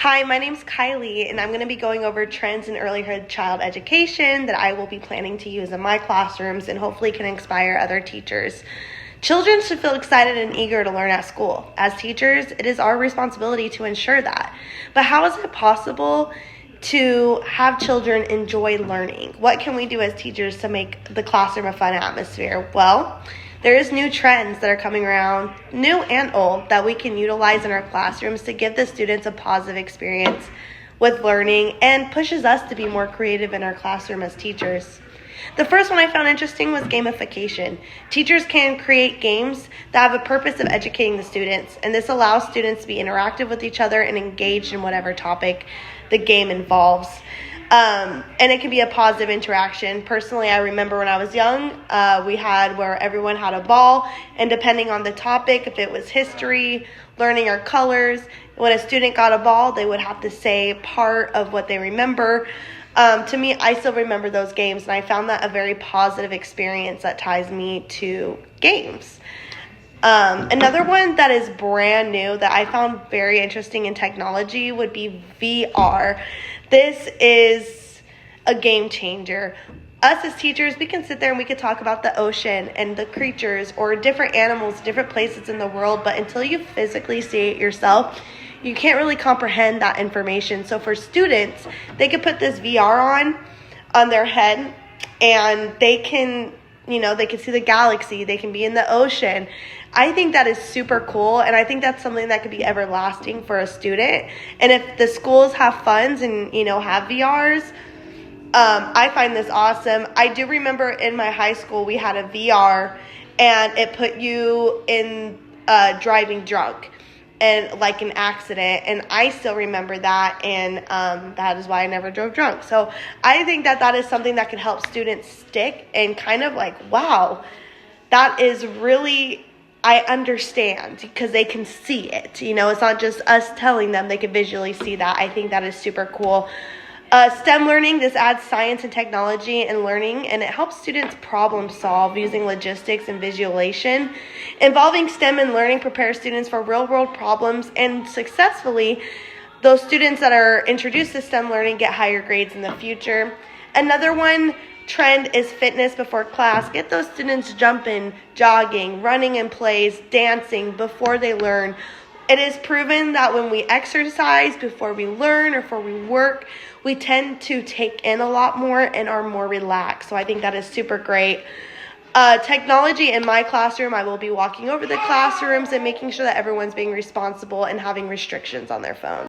Hi, my name's Kylie, and I'm going to be going over trends in earlyhood child education that I will be planning to use in my classrooms and hopefully can inspire other teachers. Children should feel excited and eager to learn at school. As teachers, it is our responsibility to ensure that. But how is it possible to have children enjoy learning? What can we do as teachers to make the classroom a fun atmosphere? Well, there is new trends that are coming around, new and old, that we can utilize in our classrooms to give the students a positive experience with learning and pushes us to be more creative in our classroom as teachers. The first one I found interesting was gamification. Teachers can create games that have a purpose of educating the students, and this allows students to be interactive with each other and engaged in whatever topic the game involves. And it can be a positive interaction. Personally, I remember when I was young, we had where everyone had a ball, and depending on the topic, if it was history, learning our colors, when a student got a ball, they would have to say part of what they remember. To me, I still remember those games, and I found that a very positive experience that ties me to games. Another one that is brand new that I found very interesting in technology would be VR. This is a game changer. Us as teachers, we can sit there and we could talk about the ocean and the creatures or different animals, different places in the world, but until you physically see it yourself, you can't really comprehend that information. So for students, they could put this VR on their head, and they can see the galaxy, they can be in the ocean. I think that is super cool, and I think that's something that could be everlasting for a student. And if the schools have funds and, have VRs, I find this awesome. I do remember in my high school, we had a VR, and it put you in driving drunk and like an accident, and I still remember that, and that is why I never drove drunk. So I think that is something that can help students stick and kind of like, wow, that is really, I understand, because they can see it. It's not just us telling them, they can visually see that. I think that is super cool. STEM learning, this adds science and technology and learning, and it helps students problem solve using logistics and visualization. Involving STEM and learning prepares students for real-world problems, and successfully, those students that are introduced to STEM learning get higher grades in the future. Another one trend is fitness before class. Get those students jumping, jogging, running in plays, dancing before they learn. It is proven that when we exercise before we learn or before we work, we tend to take in a lot more and are more relaxed. So I think that is super great. Technology in my classroom, I will be walking over the classrooms and making sure that everyone's being responsible and having restrictions on their phone.